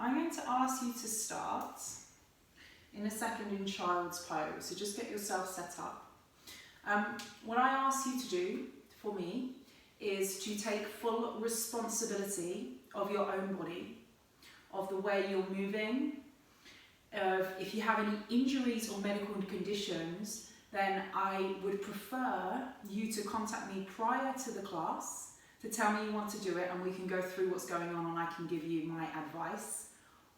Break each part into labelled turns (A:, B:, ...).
A: I'm going to ask you to start in a second in child's pose. So just get yourself set up. What I ask you to do for me is to take full responsibility of your own body, of the way you're moving. If you have any injuries or medical conditions, then I would prefer you to contact me prior to the class to tell me you want to do it, and we can go through what's going on and I can give you my advice,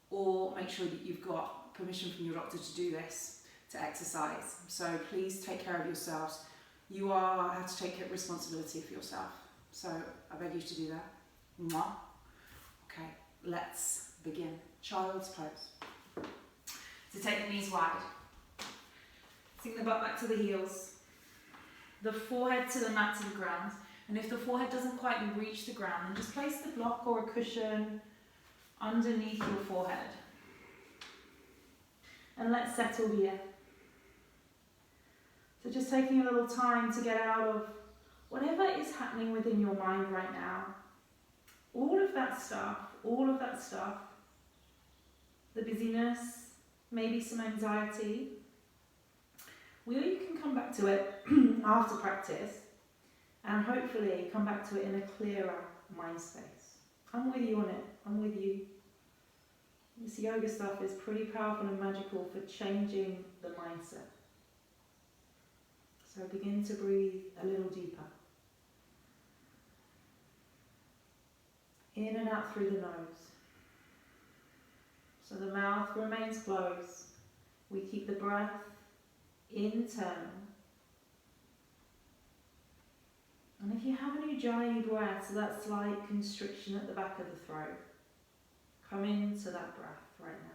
A: or make sure that you've got permission from your doctor to do this, to exercise. So please take care of yourselves. You have to take responsibility for yourself. So I beg you to do that. Mwah. Okay, let's begin. Child's pose. So take the knees wide. Sink the butt back to the heels. The forehead to the mat, to the ground. And if the forehead doesn't quite reach the ground, then just place the block or a cushion underneath your forehead. And let's settle here. So just taking a little time to get out of whatever is happening within your mind right now. All of that stuff, the busyness, maybe some anxiety. You can come back to it after practice and hopefully come back to it in a clearer mind space. I'm with you on it, I'm with you. This yoga stuff is pretty powerful and magical for changing the mindset. So begin to breathe a little deeper. In and out through the nose. So the mouth remains closed. We keep the breath internal. And if you have any Ujjayi breath, so that slight constriction at the back of the throat, come into that breath right now.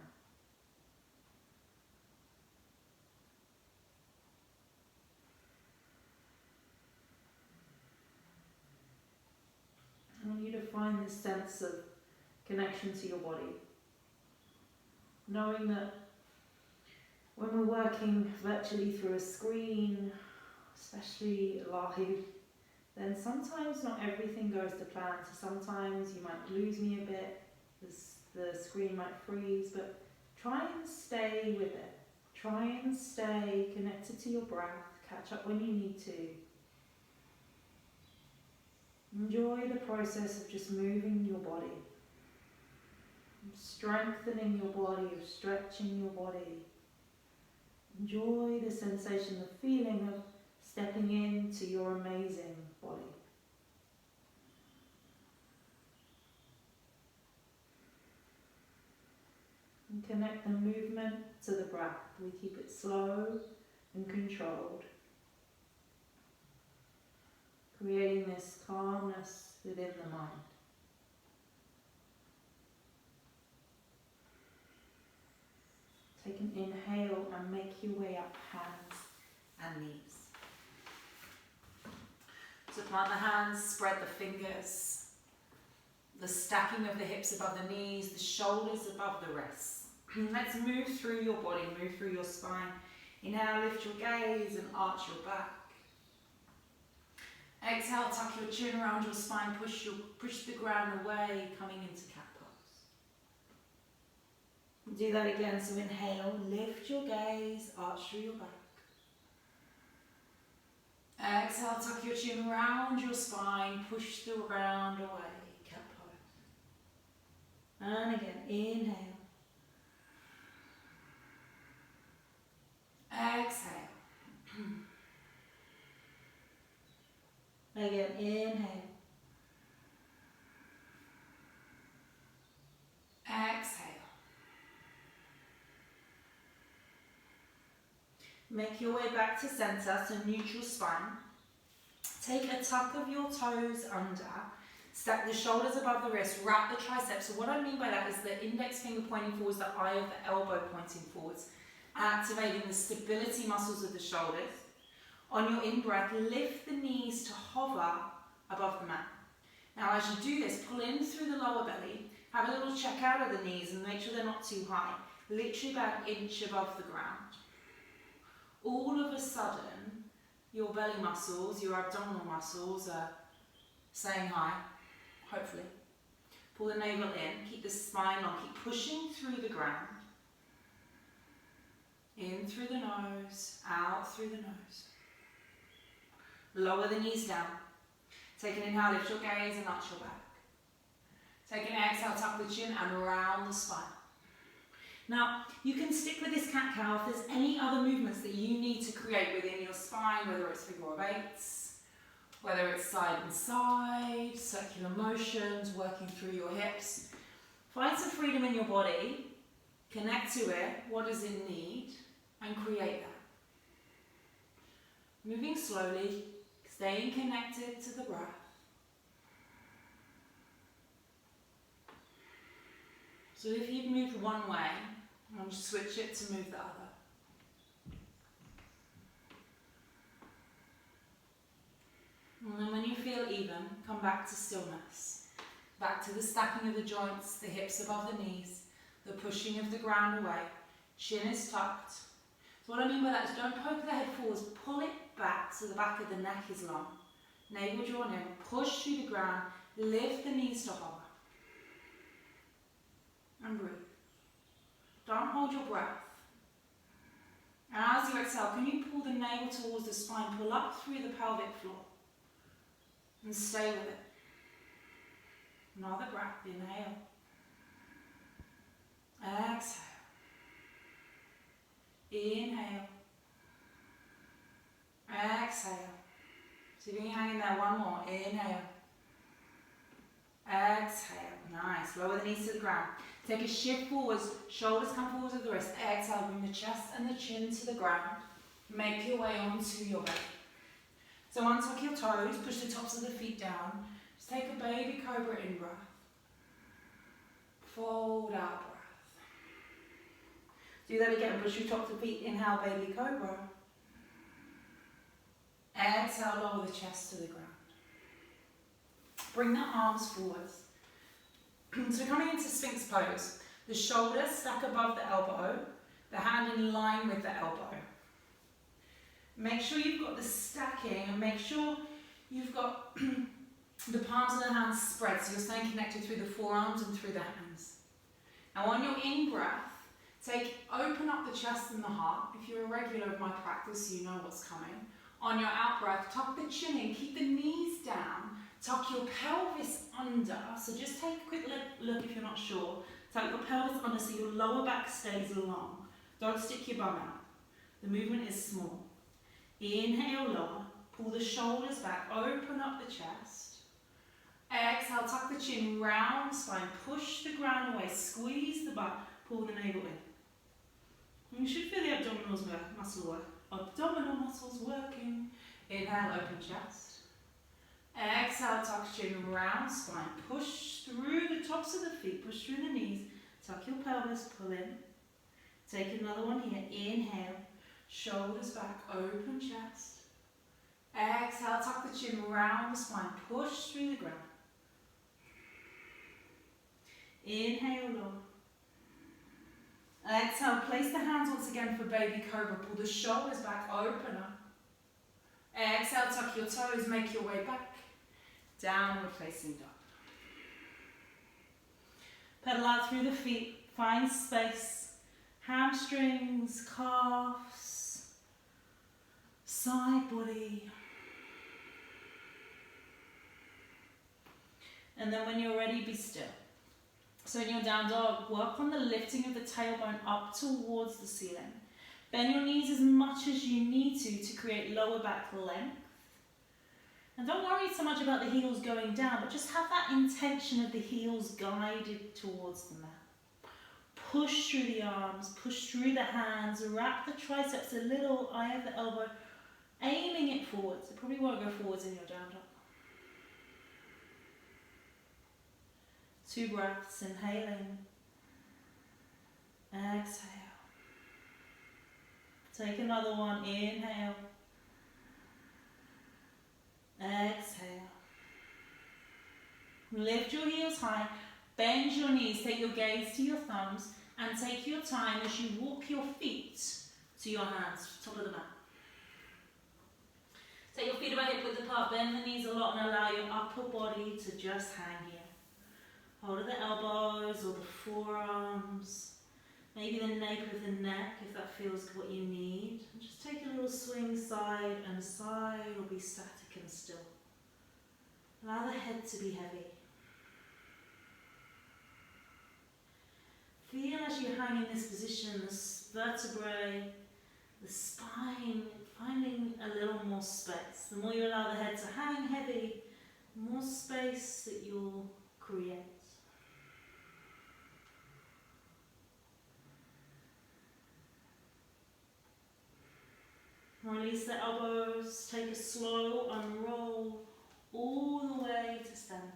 A: I want you to find this sense of connection to your body. Knowing that when we're working virtually through a screen, especially live, then sometimes not everything goes to plan. So sometimes you might lose me a bit, the screen might freeze, but try and stay with it. Try and stay connected to your breath, catch up when you need to. Enjoy the process of just moving your body, strengthening your body, of stretching your body. Enjoy the sensation, the feeling of stepping into your amazing body. And connect the movement to the breath. We keep it slow and controlled, creating this calmness within the mind. Take an inhale and make your way up hands and knees. So plant the hands, spread the fingers, the stacking of the hips above the knees, the shoulders above the wrists. Let's move through your body, move through your spine. Inhale, lift your gaze and arch your back. Exhale, tuck your chin around your spine, push the ground away, coming into cat pose. Do that again, so inhale, lift your gaze, arch through your back. Exhale, tuck your chin around your spine, push the ground away, cat pose. And again, inhale. Exhale. Again, inhale. Exhale. Make your way back to center, so neutral spine. Take a tuck of your toes under. Stack the shoulders above the wrist, wrap the triceps. So what I mean by that is the index finger pointing forwards, the eye of the elbow pointing forwards, activating the stability muscles of the shoulders. On your in-breath, lift the knees to hover above the mat. Now as you do this, pull in through the lower belly, have a little check out of the knees and make sure they're not too high. Literally about an inch above the ground. All of a sudden, your belly muscles, your abdominal muscles are saying hi, hopefully. Pull the navel in, keep the spine long, keep pushing through the ground. In through the nose, out through the nose. Lower the knees down. Take an inhale, lift your gaze and arch your back. Take an exhale, tuck the chin and round the spine. Now, you can stick with this cat-cow if there's any other movements that you need to create within your spine, whether it's figure of eights, whether it's side and side, circular motions, working through your hips. Find some freedom in your body, connect to it, what does it need, and create that. Moving slowly, staying connected to the breath. So if you've moved one way, I'm going to switch it to move the other. And then when you feel even, come back to stillness. Back to the stacking of the joints, the hips above the knees, the pushing of the ground away. Chin is tucked. So what I mean by that is don't poke the head forwards, pull it back so the back of the neck is long. Navel drawn in, push through the ground, lift the knees to hover. And breathe. Don't hold your breath. And as you exhale, can you pull the navel towards the spine, pull up through the pelvic floor. And stay with it. Another breath, inhale. Exhale. Inhale. Exhale. See if you can hang in there, one more. Inhale. Exhale. Nice. Lower the knees to the ground. Take a shift forwards. Shoulders come forwards with the wrist. Exhale. Bring the chest and the chin to the ground. Make your way onto your belly. So untuck your toes. Push the tops of the feet down. Just take a baby cobra in breath. Fold out breath. Do that again. Push your tops of the feet. Inhale, baby cobra. Exhale, lower the chest to the ground. Bring the arms forwards. So coming into Sphinx pose, the shoulders stack above the elbow, the hand in line with the elbow. Make sure you've got the stacking and make sure you've got the palms of the hands spread so you're staying connected through the forearms and through the hands. Now on your in-breath, open up the chest and the heart. If you're a regular of my practice, you know what's coming. On your out-breath, tuck the chin in, keep the knees down, tuck your pelvis under. So just take a quick look if you're not sure. Tuck your pelvis under so your lower back stays long. Don't stick your bum out. The movement is small. Inhale, lower. Pull the shoulders back, open up the chest. Exhale, tuck the chin, round the spine, push the ground away, squeeze the butt, pull the navel in. And you should feel the abdominal muscles working. Inhale, open chest. Exhale, tuck chin, round spine, push through the tops of the feet, push through the knees, tuck your pelvis, pull in. Take another one here, inhale, shoulders back, open chest. Exhale, tuck the chin, round the spine, push through the ground. Inhale, lower. Exhale, place the hands once again for baby cobra, pull the shoulders back, open up. Exhale, tuck your toes, make your way back. Downward facing dog. Pedal out through the feet, find space. Hamstrings, calves, side body. And then when you're ready, be still. So in your down dog, work on the lifting of the tailbone up towards the ceiling. Bend your knees as much as you need to create lower back length. And don't worry so much about the heels going down, but just have that intention of the heels guided towards the mat. Push through the arms, push through the hands, wrap the triceps a little, eye of the elbow, aiming it forwards. It probably won't go forwards in your down dog. 2 breaths, inhaling, exhale. Take another one, inhale, exhale. Lift your heels high, bend your knees, take your gaze to your thumbs, and take your time as you walk your feet to your hands, top of the mat. Take your feet about hip width apart, bend the knees a lot and allow your upper body to just hang here.
B: Hold of the elbows or the forearms. Maybe the nape of the neck if that feels what you need. And just take a little swing side and side or be static and still. Allow the head to be heavy. Feel as you hang in this position, the vertebrae, the spine, finding a little more space. The more you allow the head to hang heavy, the more space that you'll create. Release the elbows, take a slow unroll all the way to standing.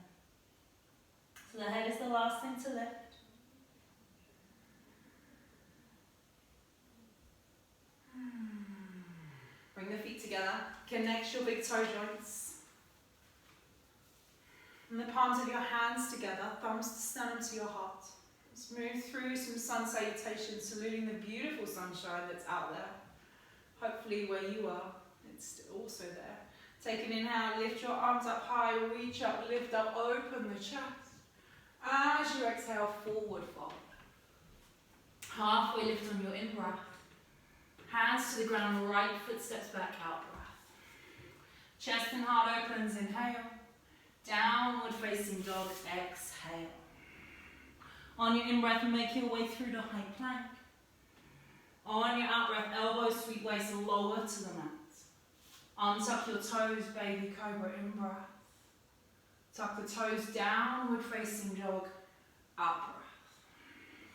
B: So the head is the last thing to lift.
A: Bring the feet together, connect your big toe joints. And the palms of your hands together, thumbs to sternum to your heart. Let's move through some sun salutations, saluting the beautiful sunshine that's out there. Hopefully where you are, it's also there. Take an inhale, lift your arms up high, reach up, lift up, open the chest. As you exhale, forward fold. Halfway lift on your in-breath. Hands to the ground, right foot steps back, out breath. Chest and heart opens, inhale. Downward facing dog, exhale. On your in-breath, make your way through to high plank. On your out-breath, elbows, sweep waist, lower to the mat. Untuck your toes, baby cobra, in-breath. Tuck the toes, downward facing dog, out-breath.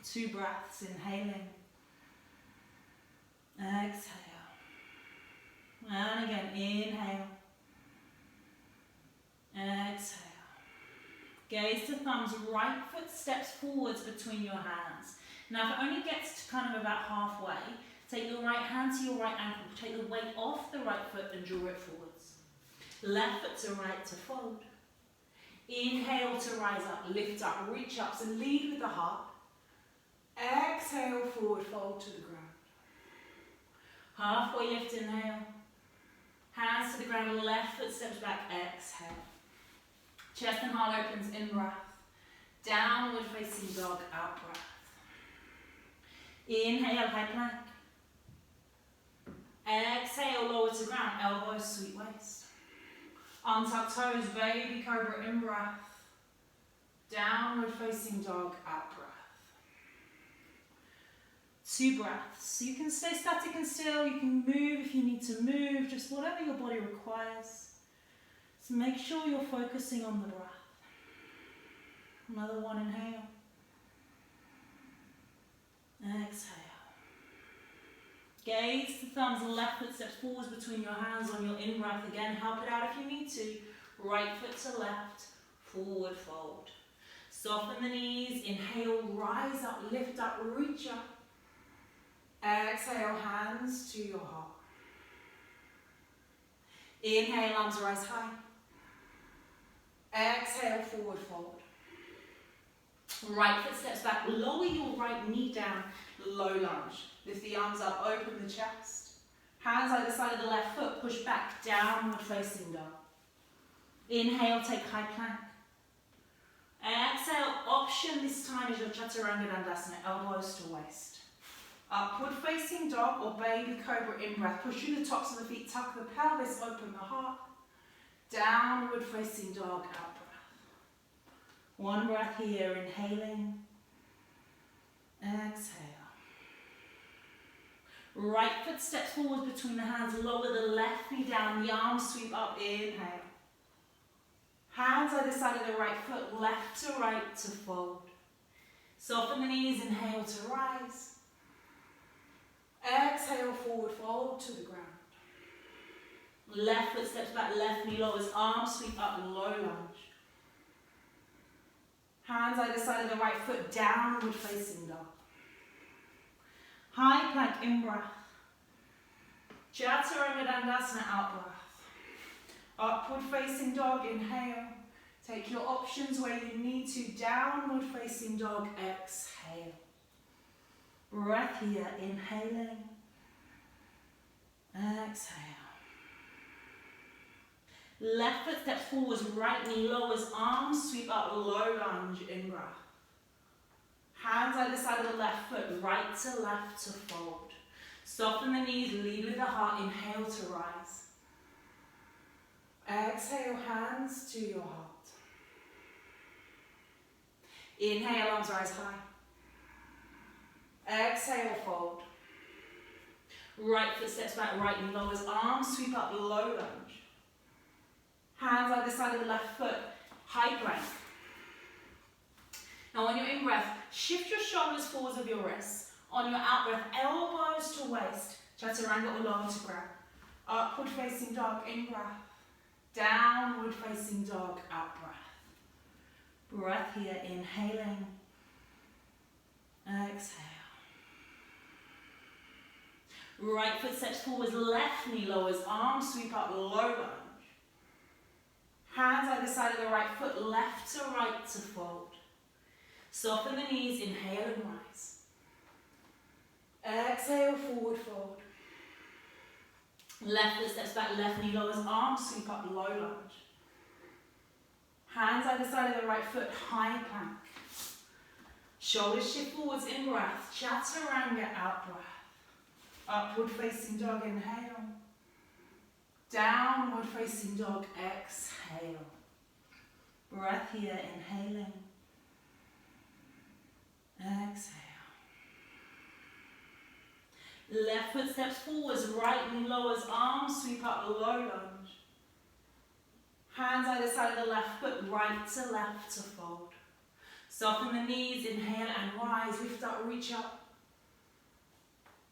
A: 2 breaths, inhaling. Exhale. And again, inhale. Exhale. Gaze to thumbs, right foot steps forwards between your hands. Now if it only gets to kind of about halfway, take your right hand to your right ankle, take the weight off the right foot and draw it forwards. Left foot to right to fold. Inhale to rise up, lift up, reach up, so lead with the heart. Exhale, forward fold to the ground. Halfway lift, inhale. Hands to the ground, left foot steps back, exhale. Chest and heart opens, in breath. Downward facing dog, out breath. Inhale, high plank. Exhale, lower to ground, elbows, sweet waist. Untuck toes, baby cobra, in breath. Downward facing dog, out breath. 2 breaths. You can stay static and still, you can move if you need to move, just whatever your body requires. So make sure you're focusing on the breath. Another one, inhale. Exhale. Gaze the thumbs, left foot steps forwards between your hands on your in-breath. Again, help it out if you need to. Right foot to left, forward fold. Soften the knees, inhale, rise up, lift up, reach up. Exhale, hands to your heart. Inhale, arms rise high. Exhale, forward fold. Right foot steps back, lower your right knee down, low lunge. Lift the arms up, open the chest. Hands either side of the left foot, push back, downward facing dog. Inhale, take high plank. Exhale, option this time is your Chaturanga Dandasana, elbows to waist. Upward facing dog or baby cobra in breath. Push through the tops of the feet, tuck the pelvis, open the heart. Downward facing dog, out breath. 1 breath here, inhaling. Exhale. Right foot steps forward between the hands, lower the left knee down, the arms sweep up, inhale. Hands either side of the right foot, left to right to fold. Soften the knees, inhale to rise. Exhale, forward fold to the ground. Left foot steps back, left knee lowers, arms sweep up, low lunge. Hands either side of the right foot, downward facing dog. High plank, in breath. Chaturanga Dandasana, out breath. Upward facing dog, inhale. Take your options where you need to. Downward facing dog, exhale. Breath here, inhaling. Exhale.
B: Left foot steps forwards, right knee lowers, arms sweep up, low lunge, in-breath. Hands either side of the left foot, right to left to fold. Soften the knees, lead with the heart, inhale to rise. Exhale, hands to your heart. Inhale, arms rise high. Exhale, fold. Right foot steps back, right knee lowers, arms sweep up, low lunge. Hands either side of the left foot, high plank. Now on your in-breath, shift your shoulders forwards of your wrists. On your out-breath, elbows to waist, chaturanga or lower to ground. Upward facing dog, in-breath. Downward facing dog, out-breath. Breath here, inhaling. Exhale. Right foot steps forwards, left knee lowers, arms sweep up, low lunge. Hands either side of the right foot, left to right to fold. Soften the knees, inhale and rise. Exhale, forward fold. Left foot steps back, left knee lowers, arms sweep up, low lunge. Hands either side of the right foot, high plank. Shoulders shift forwards, in breath, chaturanga, out breath. Upward facing dog, inhale. Downward facing dog, exhale. Breath here, inhaling. Exhale. Left foot steps forwards, right knee lowers, arms sweep up, low lunge. Hands either side of the left foot, right to left to fold. Soften the knees, inhale and rise, lift up, reach up.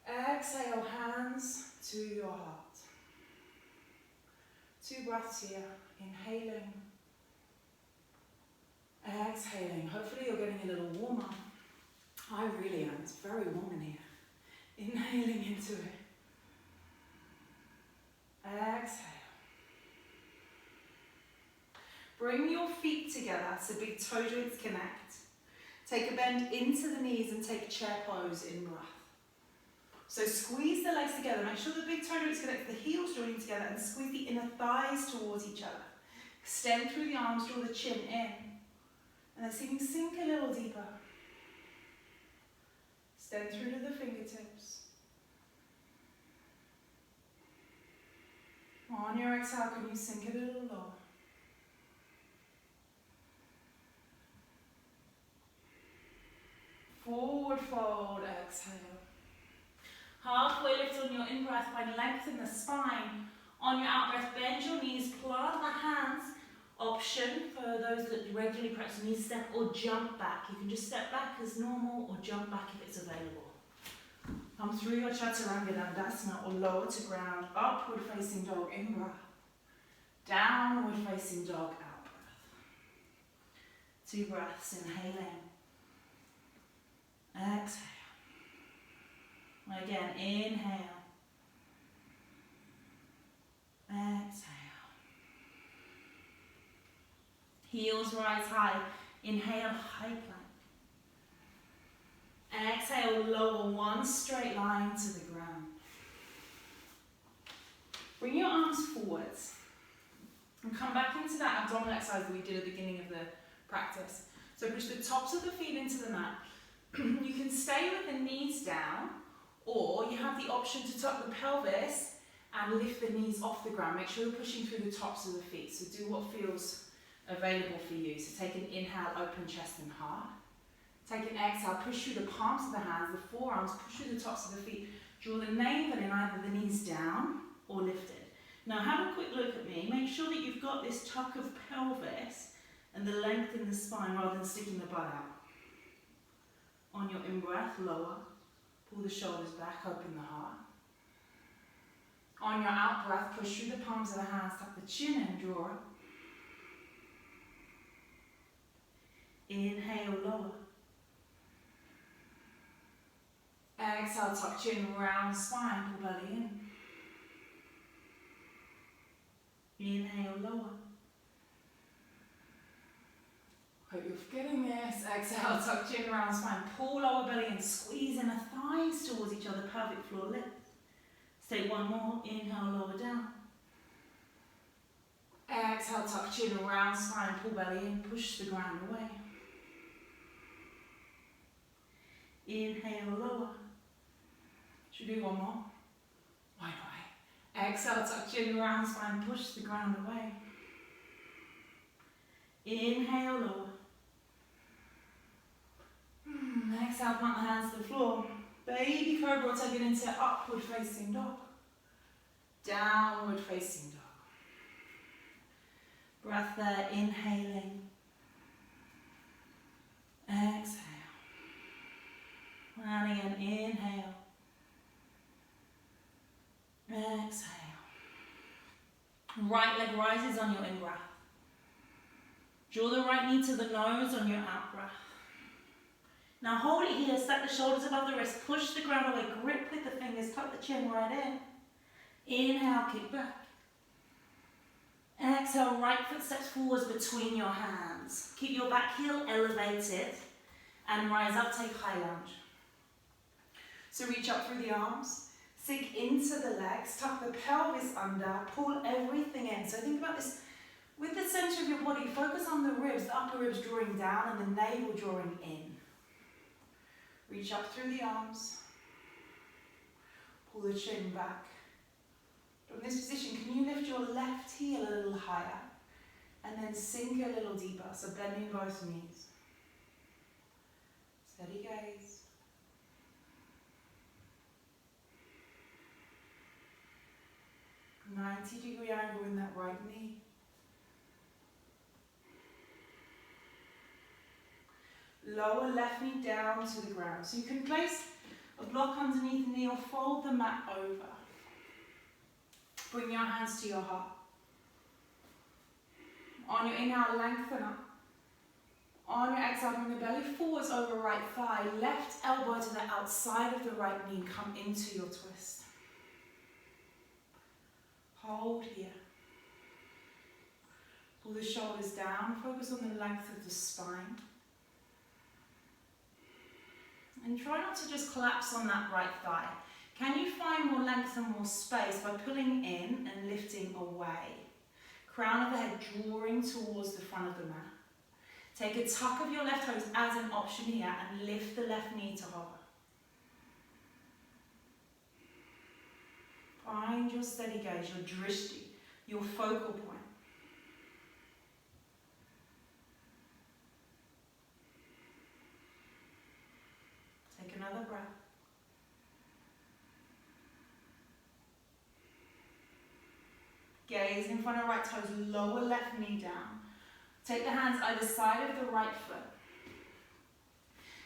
B: Exhale, hands to your heart. 2 breaths here, inhaling, exhaling. Hopefully you're getting a little warmer. I really am, it's very warm in here. Inhaling into it. Exhale. Bring your feet together so big toe joints connect. Take a bend into the knees and take chair pose in breath. So squeeze the legs together, make sure the big toe joints connect, the heels joining together, and squeeze the inner thighs towards each other. Extend through the arms, draw the chin in. And then sink a little deeper. Extend through to the fingertips. On your exhale, can you sink a little lower? Forward fold, exhale. Halfway lift on your in-breath, find length in the spine. On your out-breath, bend your knees, plant the hands. Option for those that regularly practice knee step or jump back. You can just step back as normal or jump back if it's available. Come through your chaturanga dandasana or lower to ground, upward facing dog, in-breath. Downward facing dog, out-breath. 2 breaths, inhaling. Exhale. Again, inhale. Exhale. Heels rise high. Inhale, high plank. Exhale, lower one straight line to the ground. Bring your arms forwards. And come back into that abdominal exercise that we did at the beginning of the practice. So push the tops of the feet into the mat. You can stay with the knees down, or you have the option to tuck the pelvis and lift the knees off the ground. Make sure you're pushing through the tops of the feet. So do what feels available for you. So take an inhale, open chest and heart. Take an exhale, push through the palms of the hands, the forearms, push through the tops of the feet. Draw the navel in, either the knees down or lifted. Now have a quick look at me. Make sure that you've got this tuck of pelvis and the length in the spine rather than sticking the butt out. On your in-breath, lower. Pull the shoulders back, open the heart. On your out-breath, push through the palms of the hands, tuck the chin and draw up. Inhale, lower. Exhale, tuck chin, round spine, pull belly in. Inhale, lower. Hope you're getting this. Exhale, tuck chin, round spine, pull lower belly in, squeeze inner thighs towards each other, pelvic floor lift. Let's take one more, inhale, lower down.
A: Exhale, tuck chin, round spine, pull belly in, push the ground away. Inhale, lower. Should we do one more? Why not? Exhale, tuck chin, round spine, push the ground away. Inhale, lower. Exhale, plant the hands to the floor. Baby cobra, take it into upward facing dog. Downward facing dog. Breath there, inhaling. Exhale. And again, inhale. Exhale. Right leg rises on your in-breath. Draw the right knee to the nose on your out-breath. Now hold it here, stack the shoulders above the wrist, push the ground away, grip with the fingers, tuck the chin right in. Inhale, kick back. Exhale, right foot steps forwards between your hands. Keep your back heel elevated and rise up, take high lunge. So reach up through the arms, sink into the legs, tuck the pelvis under, pull everything in. So think about this, with the center of your body, focus on the ribs, the upper ribs drawing down and the navel drawing in. Reach up through the arms, pull the chin back. From this position, can you lift your left heel a little higher and then sink a little deeper, so bending both knees. Steady gaze. A 90-degree angle in that right knee. Lower left knee down to the ground. So you can place a block underneath the knee or fold the mat over. Bring your hands to your heart. On your inhale, lengthen up. On your exhale, bring the belly forwards over right thigh. Left elbow to the outside of the right knee. Come into your twist. Hold here. Pull the shoulders down. Focus on the length of the spine. And try not to just collapse on that right thigh. Can you find more length and more space by pulling in and lifting away? Crown of the head drawing towards the front of the mat. Take a tuck of your left toes as an option here and lift the left knee to hover. Find your steady gaze, your drishti, your focal point. Take another breath. Gaze in front of right toes, lower left knee down. Take the hands either side of the right foot.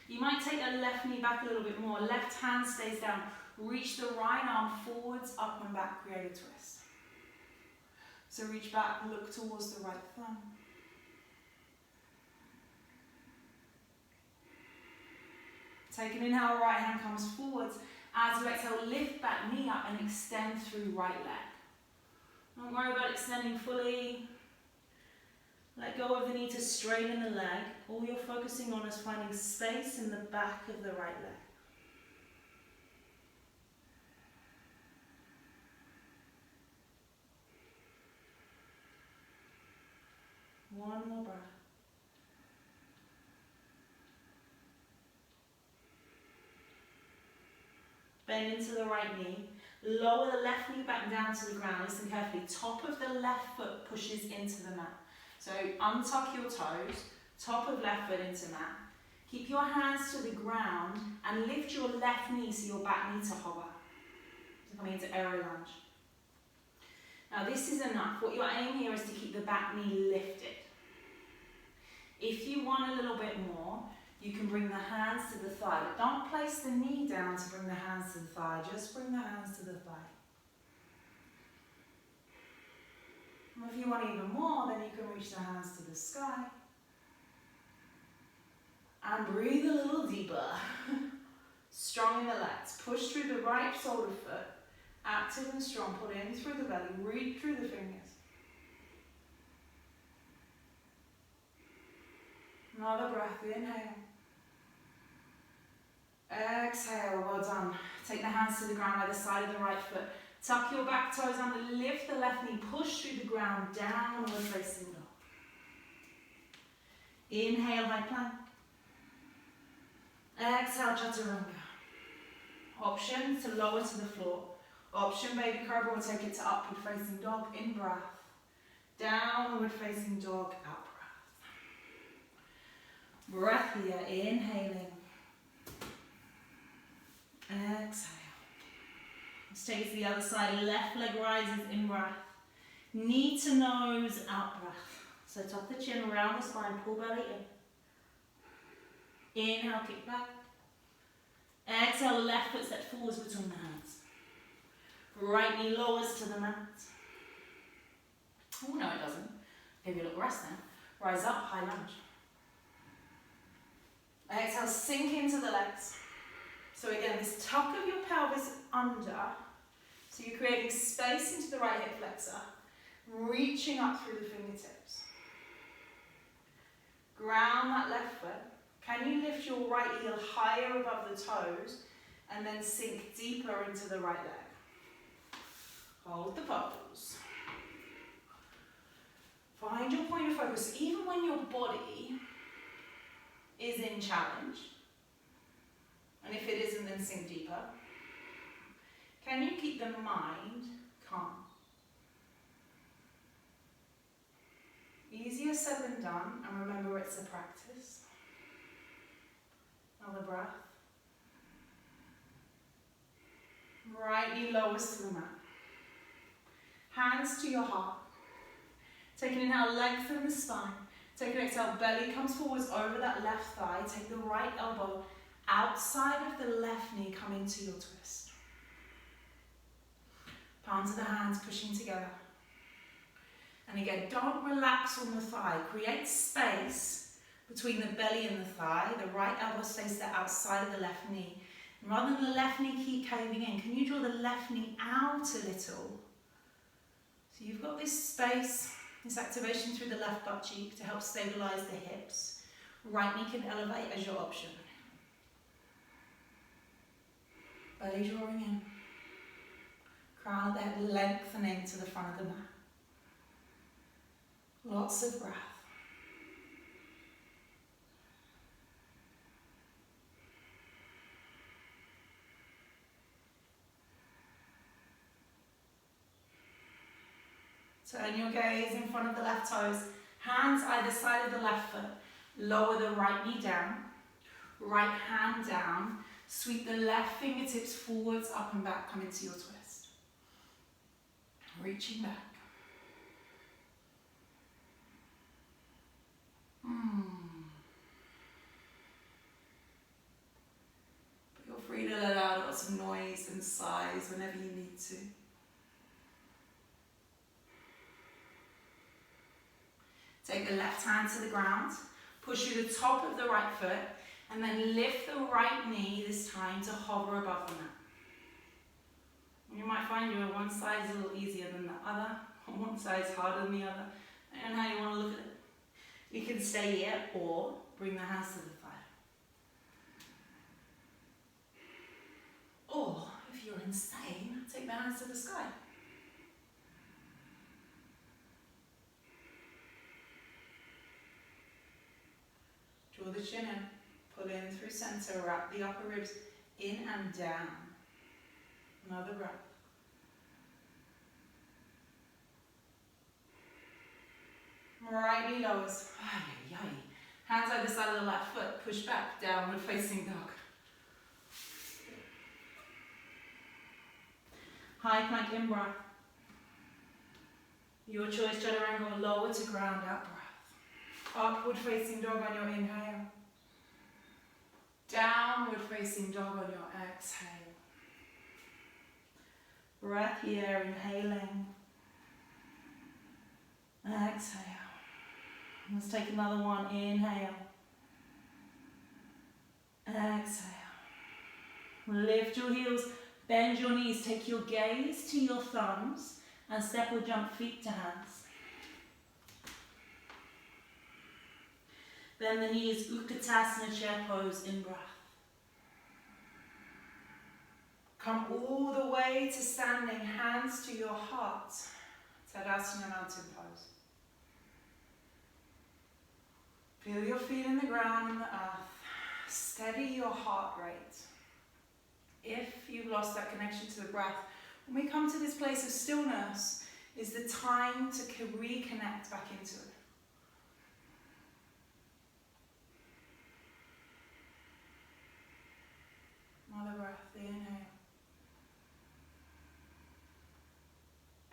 A: You might take the left knee back a little bit more. Left hand stays down. Reach the right arm forwards, up and back, create a twist. So reach back, look towards the right thumb. Take an inhale, right hand comes forwards. As you exhale, lift that knee up and extend through right leg. Don't worry about extending fully. Let go of the knee to straighten the leg. All you're focusing on is finding space in the back of the right leg. One more breath. Bend into the right knee. Lower the left knee back down to the ground. Listen carefully. Top of the left foot pushes into the mat. So untuck your toes. Top of left foot into mat. Keep your hands to the ground and lift your left knee so your back knee to hover. So coming into aero lunge. Now this is enough. What your aim here is to keep the back knee lifted. If you want a little bit more, you can bring the hands to the thigh, but don't place the knee down to bring the hands to the thigh, just bring the hands to the thigh. And if you want even more, then you can reach the hands to the sky. And breathe a little deeper. Strong in the legs. Push through the right shoulder foot. Active and strong. Pull in through the belly. Reach through the fingers. Another breath. Inhale. Exhale. Well done. Take the hands to the ground either side of the right foot.
B: Tuck your back toes under, lift the left knee, push through the ground, downward facing dog. Inhale, high plank. Exhale, chaturanga. Option to lower to the floor. Option baby cobra, or take it to upward facing dog, in breath. Downward facing dog, out breath. Breath here, inhaling. Exhale. Let's take it to the other side, left leg rises, in breath. Knee to nose, out breath. So tuck the chin, round the spine, pull belly in. Inhale, kick back. Exhale, left foot step forwards between the hands. Right knee lowers to the mat. Oh, no it doesn't. Give you a little rest then. Rise up, high lunge. Exhale, sink into the legs. So again, this tuck of your pelvis under. So you're creating space into the right hip flexor. Reaching up through the fingertips. Ground that left foot. Can you lift your right heel higher above the toes and then sink deeper into the right leg? Hold the pose. Find your point of focus even when your body is in challenge. And if it isn't, then sink deeper. Can you keep the mind calm? Easier said than done, and remember it's a practice. Another breath. Right knee lowers to the mat. Hands to your heart. Take an inhale, lengthen the spine. Take an exhale, belly comes forwards over that left thigh. Take the right elbow outside of the left knee, come into your twist. Palms of the hands pushing together. And again, don't relax on the thigh. Create space between the belly and the thigh. The right elbow stays there outside of the left knee. And rather than the left knee keep caving in, can you draw the left knee out a little? So you've got this space, this activation through the left butt cheek to help stabilize the hips. Right knee can elevate as your option. Belly drawing in. Crown of the head lengthening to the front of the mat. Lots of breath. Turn your gaze in front of the left toes. Hands either side of the left foot. Lower the right knee down. Right hand down. Sweep the left fingertips forwards, up and back. Come into your twist. Reaching back. But you're free to let out lots of noise and sighs whenever you need to. Take the left hand to the ground, push through the top of the right foot, and then lift the right knee this time to hover above the mat. You might find one side is a little easier than the other, or one side is harder than the other. I don't know how you want to look at it. You can stay here or bring the hands to the thigh. Or, if you're insane, take the hands to the sky. Draw the chin in, pull in through center, wrap the upper ribs in and down. Another breath. Right knee lowers. Hands either side of the left foot, push back, downward facing dog. High plank in breath. Your choice, chaturanga, lower to ground, out breath. Upward facing dog on your inhale. Downward facing dog on your exhale. Breath here, inhaling. Exhale. Let's take another one. Inhale. Exhale. Lift your heels, bend your knees, take your gaze to your thumbs, and step or jump feet to hands. Bend the knees, Utkatasana chair pose in breath.
A: Come all the way to standing, hands to your heart. Tadasana Mountain Pose. Feel your feet in the ground and the earth. Steady your heart rate. If you've lost that connection to the breath, when we come to this place of stillness, is the time to reconnect back into it. Another breath, inhale.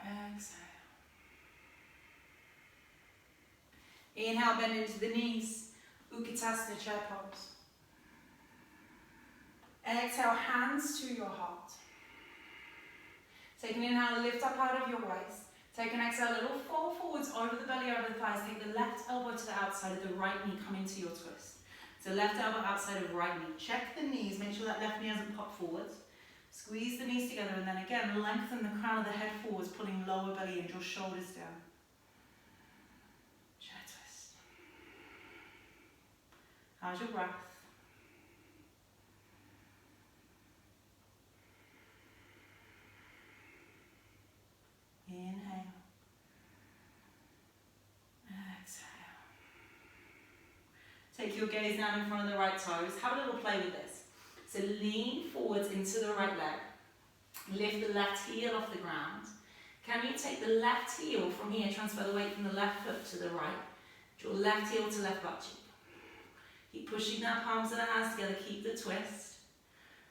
A: Exhale. Inhale, bend into the knees. Utkatasana chair pose. Exhale, hands to your heart. Take an inhale, lift up out of your waist. Take an exhale, a little fall forwards over the belly, over the thighs. Take the left elbow to the outside of the right knee, come into your twist. So left elbow outside of right knee. Check the knees, make sure that left knee hasn't popped forwards. Squeeze the knees together and then again, lengthen the crown of the head forwards, pulling lower belly and draw shoulders down. Chair twist. How's your breath? Inhale. Exhale. Take your gaze down in front of the right toes. Have a little play with this. So lean forwards into the right leg. Lift the left heel off the ground. Can you take the left heel from here, transfer the weight from the left foot to the right. Draw left heel to left butt cheek. Keep pushing that palms of the hands together, keep the twist.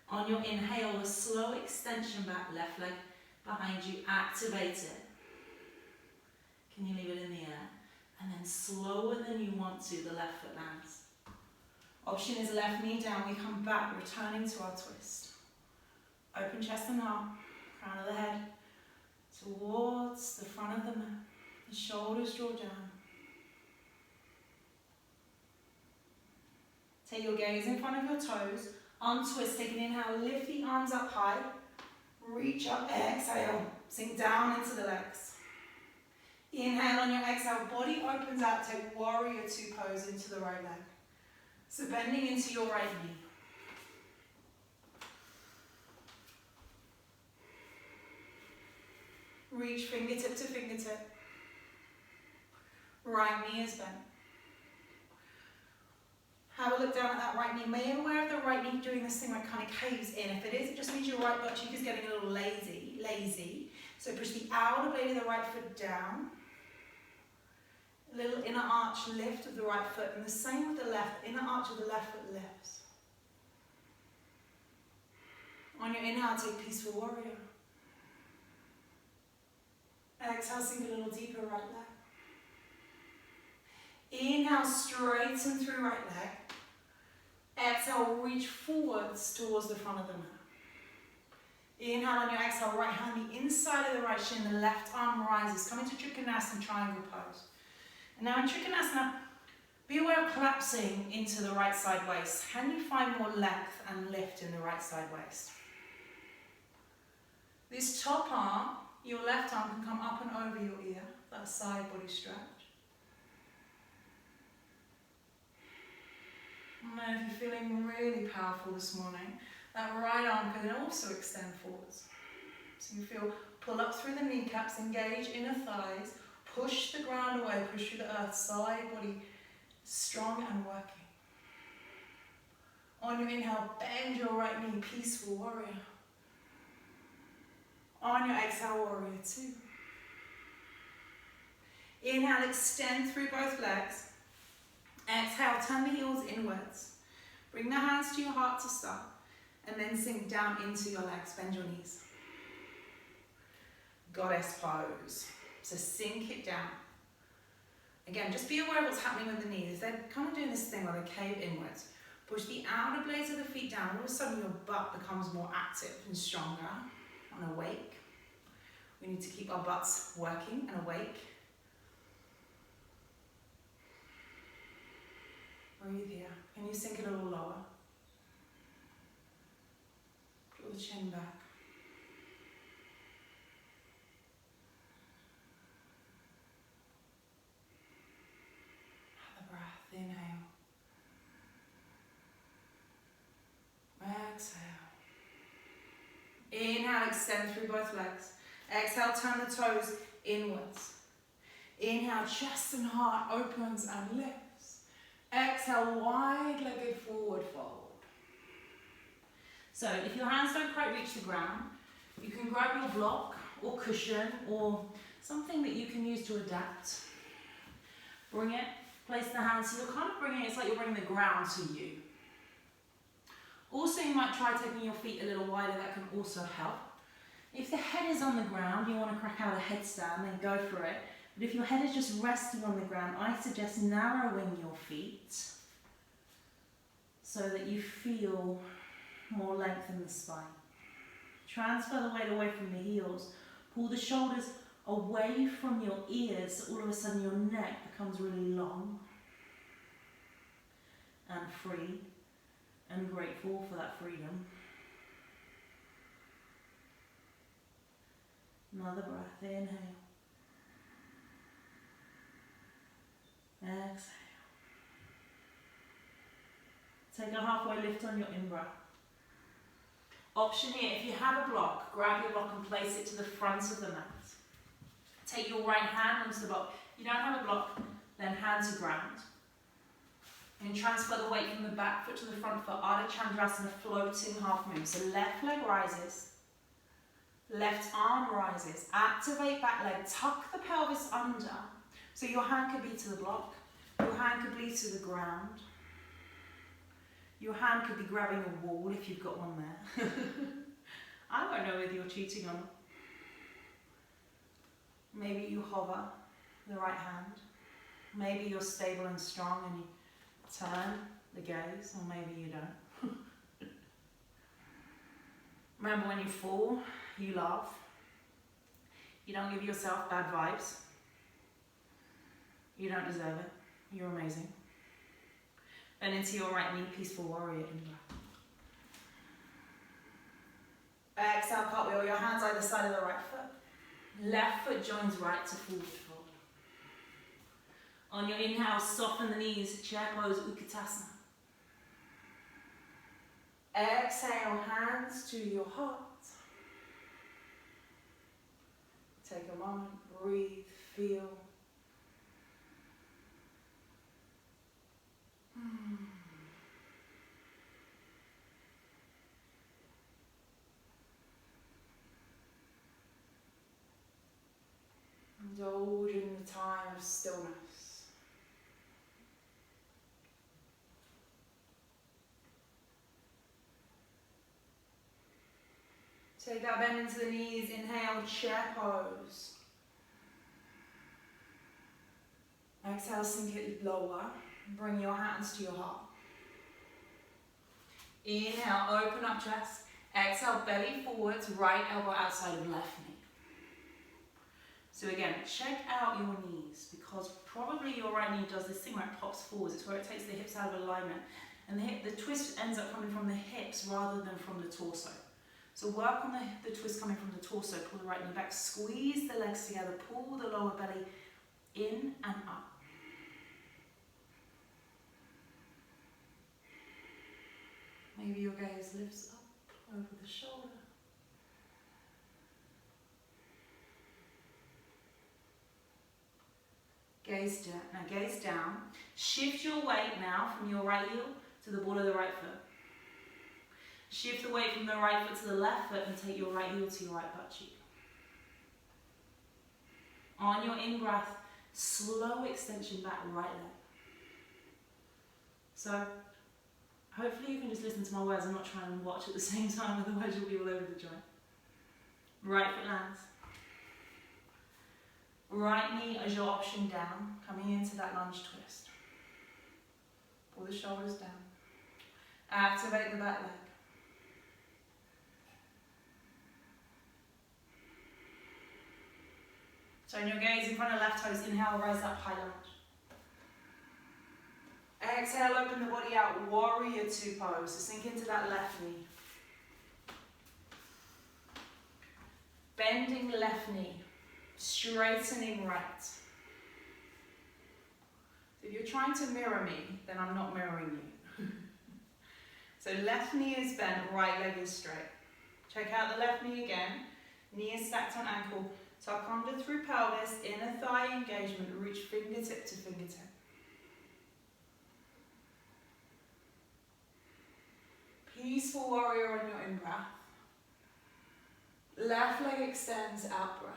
A: On your inhale, a slow extension back, left leg behind you, activate it. Can you leave it in the air? And then slower than you want to, the left foot lands. Option is left knee down, we come back, returning to our twist. Open chest and heart, crown of the head, towards the front of the mat. The shoulders draw down. Take your gaze in front of your toes, untwist, take an inhale, lift the arms up high, reach up, exhale, sink down into the legs. Inhale on your exhale, body opens out, take warrior two pose into the right leg. So bending into your right knee. Reach fingertip to fingertip. Right knee is bent. Have a look down at that right knee. May you aware of the right knee doing this thing where it kind of caves in. If it is, it just means your right butt cheek is getting a little lazy. So push the outer blade of the right foot down. A little inner arch lift of the right foot, and the same with the left. Inner arch of the left foot lifts. On your inhale, take peaceful warrior. Exhale, sink a little deeper, right leg. Inhale, straighten through right leg. Exhale, reach forwards towards the front of the mat. Inhale on your exhale, right hand the inside of the right shin, the left arm rises. Come into Trikonasana, triangle pose. And now in Trikonasana, be aware of collapsing into the right side waist. Can you find more length and lift in the right side waist? This top arm, your left arm can come up and over your ear, that side body stretch. And then if you're feeling really powerful this morning, that right arm can also extend forwards. So you feel, pull up through the kneecaps, engage inner thighs, push the ground away, push through the earth, side body strong and working. On your inhale, bend your right knee, peaceful warrior. On your exhale, warrior two. Inhale, extend through both legs. Exhale, turn the heels inwards. Bring the hands to your heart to start. And then sink down into your legs, bend your knees. Goddess pose. So sink it down. Again, just be aware of what's happening with the knees. They're kind of doing this thing where they cave inwards. Push the outer blades of the feet down. All of a sudden your butt becomes more active and stronger and awake. We need to keep our butts working and awake. Breathe here. Can you sink a little lower? Draw the chin back. Have a breath. Inhale. Exhale. Inhale, extend through both legs. Exhale, turn the toes inwards. Inhale, chest and heart opens and lifts. Exhale, wide-legged forward fold. So if your hands don't quite reach the ground, you can grab your block or cushion or something that you can use to adapt. Bring it, place the hands, so you're kind of bringing it, it's like you're bringing the ground to you. Also, you might try taking your feet a little wider, that can also help. If the head is on the ground, you want to crack out a headstand, then go for it. But if your head is just resting on the ground, I suggest narrowing your feet so that you feel more length in the spine. Transfer the weight away from the heels. Pull the shoulders away from your ears, so all of a sudden your neck becomes really long and free and grateful for that freedom. Another breath, inhale. Exhale. Take a halfway lift on your in-breath. Option here, if you have a block, grab your block and place it to the front of the mat. Take your right hand onto the block. If you don't have a block, then hand to ground. And transfer the weight from the back foot to the front foot, Ardha Chandrasana, floating half moon. So left leg rises, left arm rises, activate back leg, tuck the pelvis under. So your hand could be to the block, your hand could be to the ground. Your hand could be grabbing a wall if you've got one there. I don't know whether you're cheating or not. Maybe you hover the right hand. Maybe you're stable and strong and you turn the gaze, or maybe you don't. Remember, when you fall, you laugh. You don't give yourself bad vibes. You don't deserve it. You're amazing. Bend into your right knee, peaceful warrior in breath. Exhale, cartwheel, your hands either side of the right foot. Left foot joins right to forward fold. On your inhale, soften the knees, chair pose, Utkatasana. Exhale, hands to your heart. Take a moment, breathe, feel. Indulge in the time of stillness. Take that bend into the knees, inhale, chair pose. Exhale, sink it lower. Bring your hands to your heart. Inhale, open up chest. Exhale, belly forwards, right elbow outside of left knee. So again, check out your knees, because probably your right knee does this thing where it pops forwards. It's where it takes the hips out of alignment. And the twist ends up coming from the hips rather than from the torso. So work on the twist coming from the torso. Pull the right knee back, squeeze the legs together, pull the lower belly in and up. Maybe your gaze lifts up over the shoulder. Gaze down. Now gaze down. Shift your weight now from your right heel to the ball of the right foot. Shift the weight from the right foot to the left foot and take your right heel to your right butt cheek. On your in-breath, slow extension back, right leg. So, hopefully you can just listen to my words and not try and watch at the same time, otherwise you'll be all over the joint. Right foot lands. Right knee as your option down, coming into that lunge twist. Pull the shoulders down. Activate the back leg. Turn your gaze in front of left toes. Inhale, rise up, high lunge. Exhale, open the body out, warrior two pose. So sink into that left knee. Bending left knee, straightening right. If you're trying to mirror me, then I'm not mirroring you. So left knee is bent, right leg is straight. Check out the left knee again. Knee is stacked on ankle. Tuck under through pelvis, inner thigh engagement, reach fingertip to fingertip. Peaceful warrior on your in-breath. Left leg extends, out breath.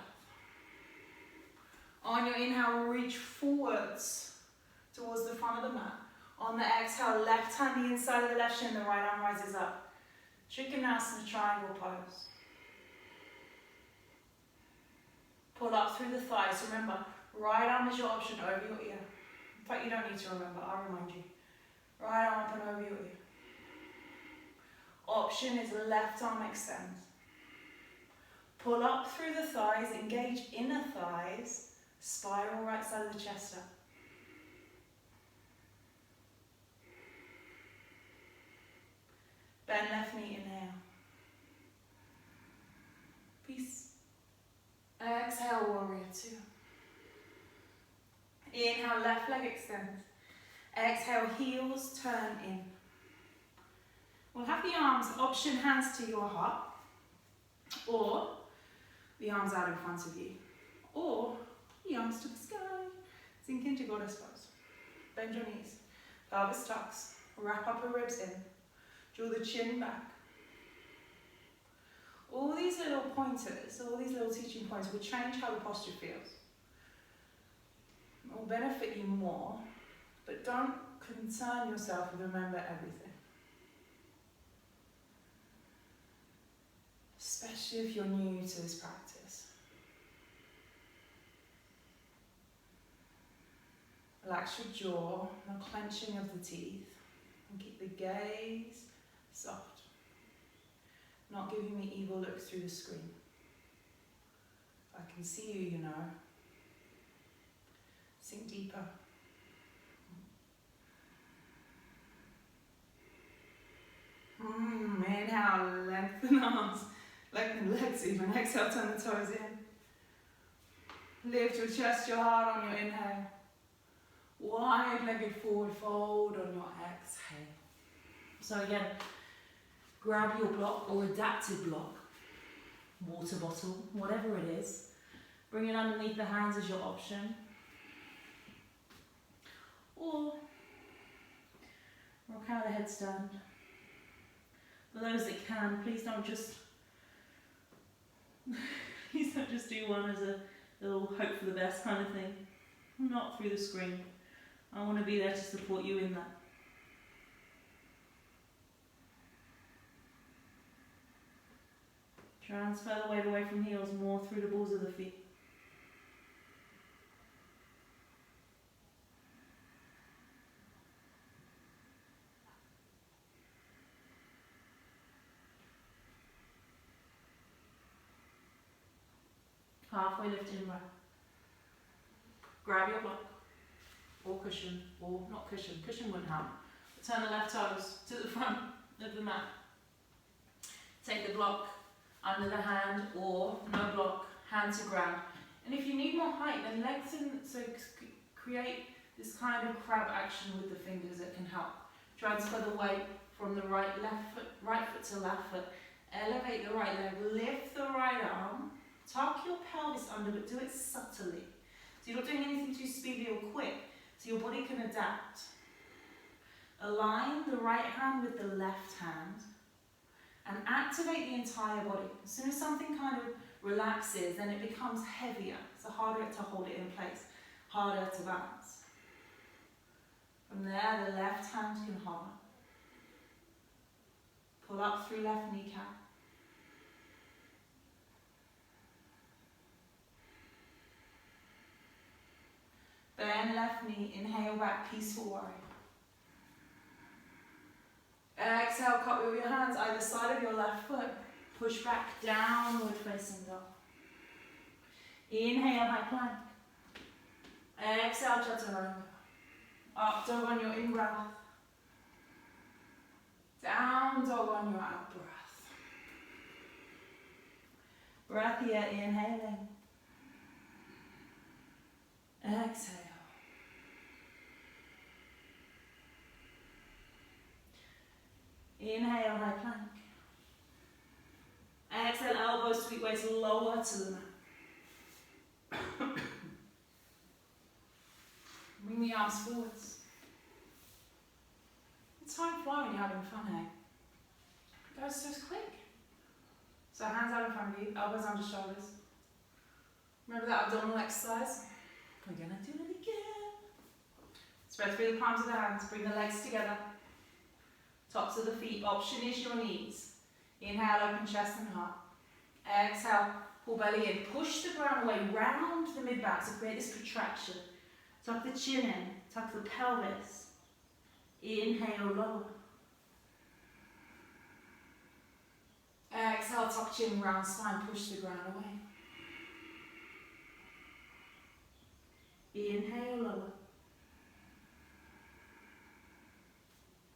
A: On your inhale, reach forwards towards the front of the mat. On the exhale, left hand the inside of the left shin, the right arm rises up. Trikonasana, triangle pose. Pull up through the thighs. Remember, right arm is your option over your ear. In fact, you don't need to remember, I'll remind you. Right arm up and over your ear. Option is left arm extends. Pull up through the thighs, engage inner thighs, spiral right side of the chest up. Bend left knee, inhale. Peace. Exhale, warrior two. Inhale, left leg extends. Exhale, heels turn in. We'll have the arms, option hands to your heart, or the arms out in front of you, or the arms to the sky. Sink into goddess pose. Bend your knees. Pelvis tucks. Wrap upper ribs in. Draw the chin back. All these little pointers, all these little teaching points will change how the posture feels. It will benefit you more, but don't concern yourself with remember everything. Especially if you're new to this practice. Relax your jaw, no clenching of the teeth, and keep the gaze soft. Not giving me evil looks through the screen. If I can see you, you know. Sink deeper. Inhale, lengthen arms. Lengthen legs even. Exhale, turn the toes in. Lift your chest, your heart on your inhale. Wide-legged forward fold on your exhale. So again, grab your block or adapted block, water bottle, whatever it is. Bring it underneath the hands as your option. Or rock out a headstand. For those that can, please don't just do one as a little hope for the best kind of thing. Not through the screen. I want to be there to support you in that. Transfer the weight away from heels more through the balls of the feet. Halfway lift in breath. Grab your block, or cushion, or not cushion, cushion wouldn't help. Turn the left toes to the front of the mat. Take the block under the hand, or no block, hand to ground. And if you need more height, then lengthen, so create this kind of crab action with the fingers that can help. Transfer the weight from the right foot to left foot. Elevate the right leg, lift the right arm. Tuck your pelvis under, but do it subtly. So you're not doing anything too speedy or quick, so your body can adapt. Align the right hand with the left hand and activate the entire body. As soon as something kind of relaxes, then it becomes heavier. So harder to hold it in place, harder to balance. From there, the left hand can hover. Pull up through left kneecap. Bend left knee, inhale back, peaceful warrior. Exhale, cut with your hands either side of your left foot. Push back, downward facing dog. Inhale, high plank. Exhale, chaturanga. Up dog on your in-breath. Down dog on your out-breath. Breath here, inhaling. Exhale. Inhale, high plank. feet weights lower to the mat. Bring the arms forwards. Time flies when you're having fun, eh? It goes so quick. So hands out in front of you, elbows under shoulders. Remember that abdominal exercise? We're gonna do it again. Spread through the palms of the hands, bring the legs together. Tops of the feet, option is your knees. Inhale, open chest and heart. Exhale, pull belly in. Push the ground away, round the mid-back, so create this protraction. Tuck the chin in, tuck the pelvis. Inhale, lower. Exhale, tuck chin, round spine, push the ground away. Inhale, lower.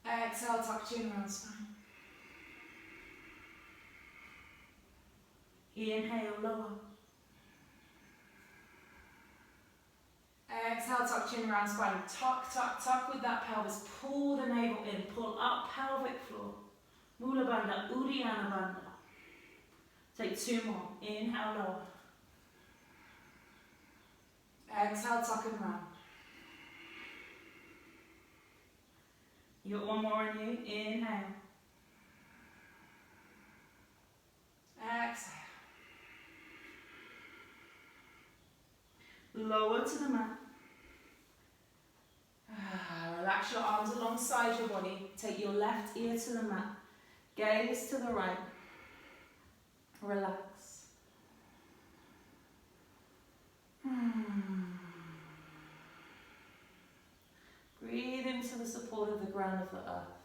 A: Exhale, tuck chin, round spine. Inhale, lower. Exhale, tuck chin, round spine. Tuck, tuck, tuck with that pelvis. Pull the navel in. Pull up pelvic floor. Mula Bandha, Uddiyana Bandha. Take 2 more. Inhale, lower. Exhale, tuck and round. You got 1 more in you. Inhale. Exhale. Lower to the mat. Relax your arms alongside your body. Take your left ear to the mat. Gaze to the right. Relax. Breathe into the support of the ground of the earth.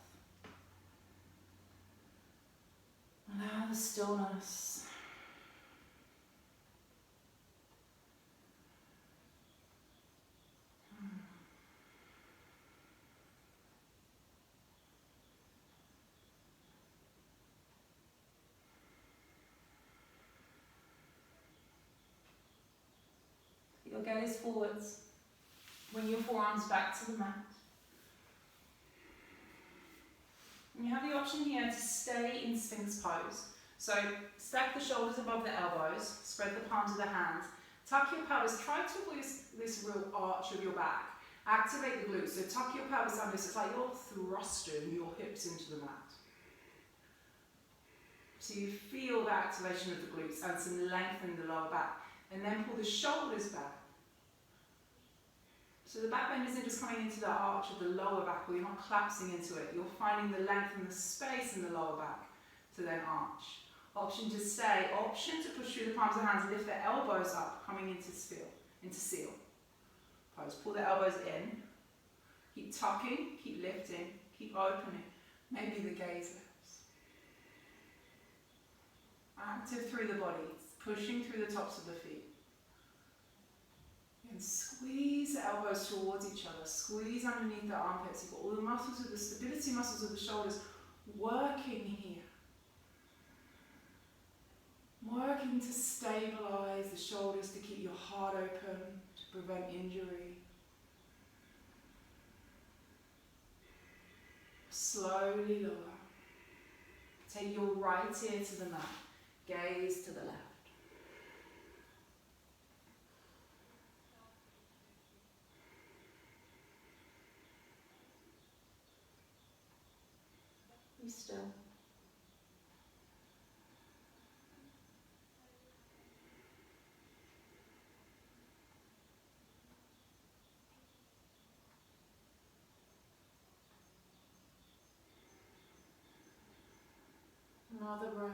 A: Allow the stillness. Your gaze forwards. Bring your forearms back to the mat. And you have the option here to stay in Sphinx pose. So stack the shoulders above the elbows, spread the palms of the hands, tuck your pelvis, try to avoid this real arch of your back. Activate the glutes, so tuck your pelvis under, so it's like you're thrusting your hips into the mat. So you feel the activation of the glutes and some length in the lower back. And then pull the shoulders back. So the back bend isn't just coming into the arch of the lower back, or you're not collapsing into it. You're finding the length and the space in the lower back to then arch. Option to stay. Option to push through the palms of the hands, lift the elbows up, coming into seal pose. Pull the elbows in. Keep tucking, keep lifting, keep opening. Maybe the gaze lifts. Active through the body, pushing through the tops of the feet. And squeeze the elbows towards each other. Squeeze underneath the armpits. You've got all the muscles of the stability muscles of the shoulders working here. Working to stabilize the shoulders, to keep your heart open, to prevent injury. Slowly lower. Take your right ear to the mat. Gaze to the left. Be still. Another breath.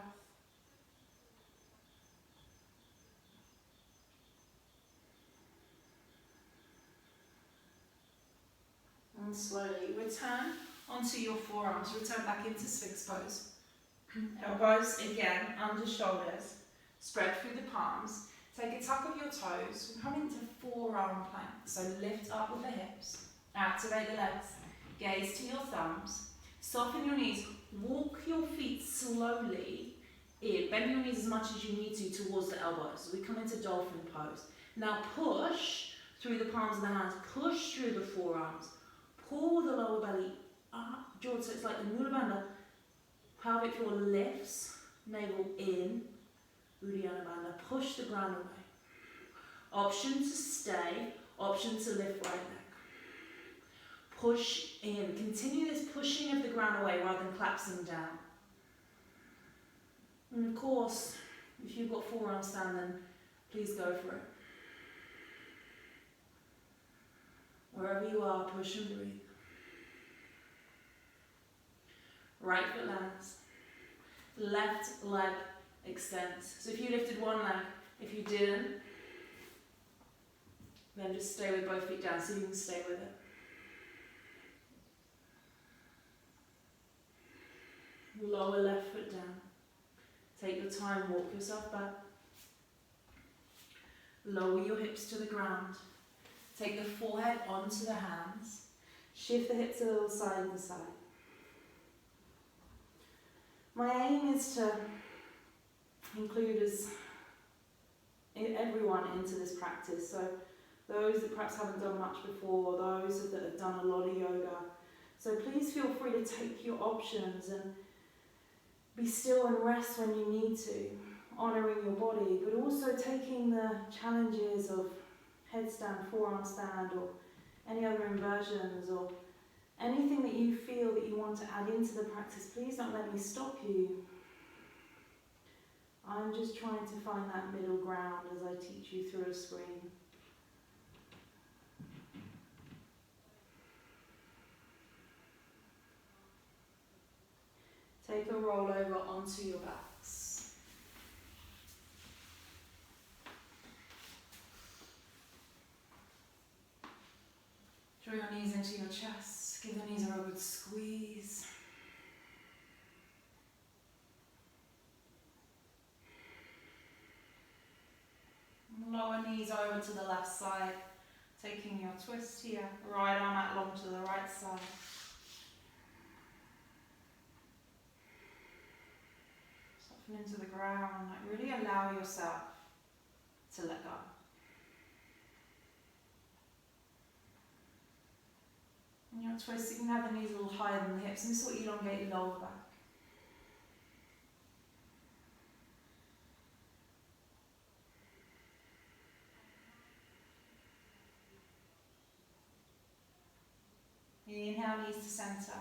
A: And slowly return onto your forearms. Return back into Sphinx pose. Elbows again under shoulders. Spread through the palms. Take a tuck of your toes. We'll come into forearm plank. So lift up with the hips. Activate the legs. Gaze to your thumbs. Soften your knees. Walk your feet slowly in. Bend your knees as much as you need to towards the elbows. We come into dolphin pose. Now push through the palms of the hands. Push through the forearms. Pull the lower belly up. Jaw, so it's like the Mula Bandha. Pelvic floor lifts. Navel in.
B: Uddiyana Bandha. Push the ground away. Option to stay, option to lift right leg. Push in. Continue this pushing of the ground away rather than collapsing down. And of course, if you've got forearm stand, then please go for it. Wherever you are, push and breathe. Right foot lands. Left leg extends. So if you lifted one leg, if you didn't, then just stay with both feet down so you can stay with it. Lower left foot down. Take your time, walk yourself back. Lower your hips to the ground. Take the forehead onto the hands. Shift the hips a little side to side. My aim is to include everyone into this practice. So those that perhaps haven't done much before, those that have done a lot of yoga. So please feel free to take your options and be still and rest when you need to, honouring your body, but also taking the challenges of headstand, forearm stand, or any other inversions, or anything that you feel that you want to add into the practice. Please don't let me stop you. I'm just trying to find that middle ground as I teach you through a screen. Take a roll over onto your backs. Draw your knees into your chest. Give the knees a real good squeeze. Lower knees over to the left side. Taking your twist here. Right arm out long to the right side. Into the ground, like really allow yourself to let go. And your twist, you can have the knees a little higher than the hips, and this will elongate the lower back. Inhale, knees to centre.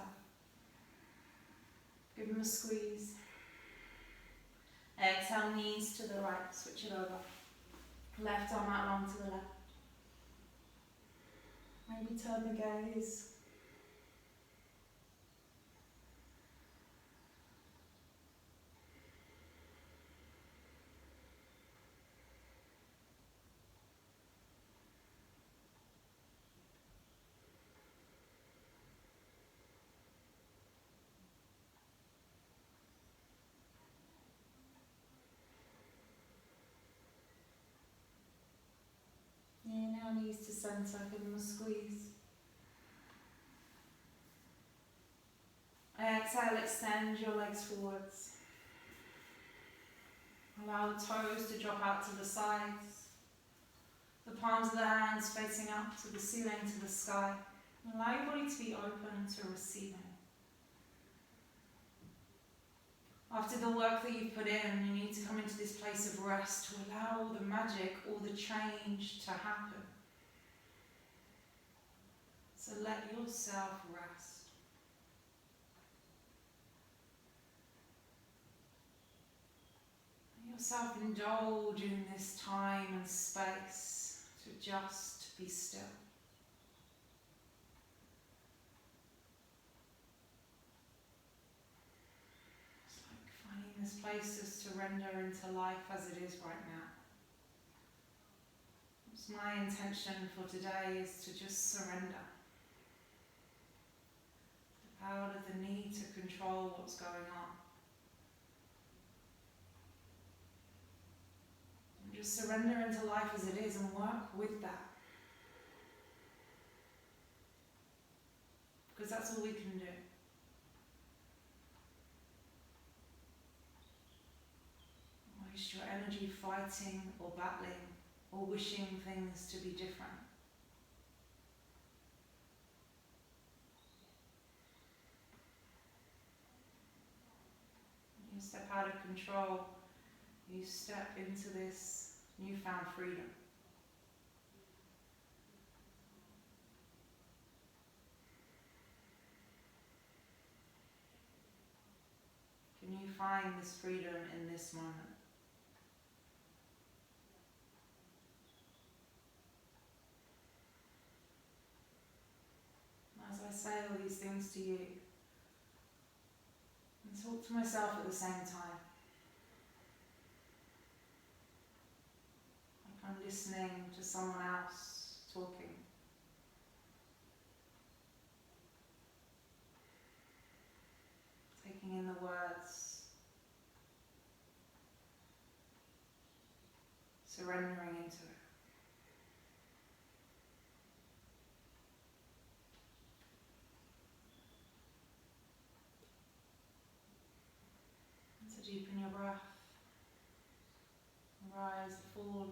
B: Give them a squeeze. Exhale, knees to the right, switch it over. Left arm out long to the left. Maybe turn the gaze. Inhale, knees to centre, give them a squeeze. Exhale, extend your legs forwards. Allow the toes to drop out to the sides. The palms of the hands facing up to the ceiling, to the sky. Allow your body to be open to receiving. After the work that you've put in, you need to come into this place of rest to allow all the magic, all the change to happen. So let yourself rest. Let yourself indulge in this time and space to just be still. This place of surrender into life as it is right now. It's my intention for today is to just surrender. Out of the need to control what's going on. And just surrender into life as it is and work with that. Because that's all we can do. Waste your energy fighting or battling or wishing things to be different. You step out of control
A: you step into this newfound freedom. Can you find this freedom in this moment? As I say all these things to you, and talk to myself at the same time, like I'm listening to someone else talking. Taking in the words, surrendering into it. To deepen your breath, rise, the fall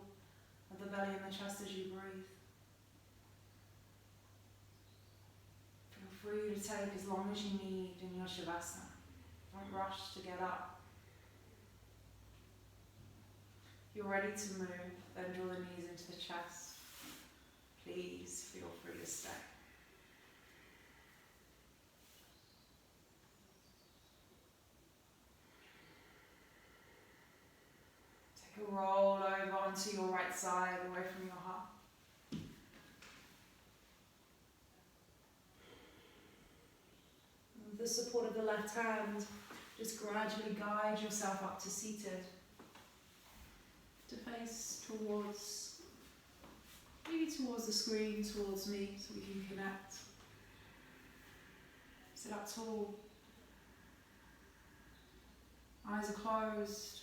A: of the belly and the chest as you breathe. Feel free to take as long as you need in your Shavasana. Don't rush to get up. If you're ready to move, then draw the knees into the chest. Please feel free to stay. Take a roll over onto your right side, away from your heart. With the support of the left hand, just gradually guide yourself up to seated. To face towards, maybe towards the screen, towards me, so we can connect. Sit up tall. Eyes are closed.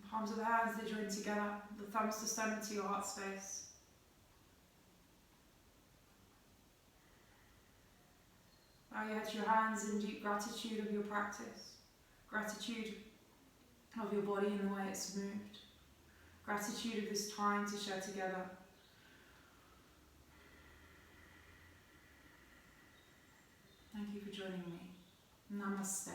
A: Palms of the hands that join together, the thumbs to stem into your heart space. Bow your head to your hands in deep gratitude of your practice, gratitude of your body and the way it's moved, gratitude of this time to share together. Thank you for joining me. Namaste.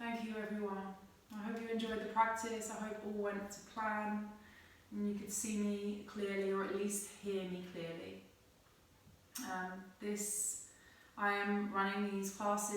A: Thank you everyone. I hope you enjoyed the practice. I hope all went to plan and you could see me clearly, or at least hear me clearly. I am running these classes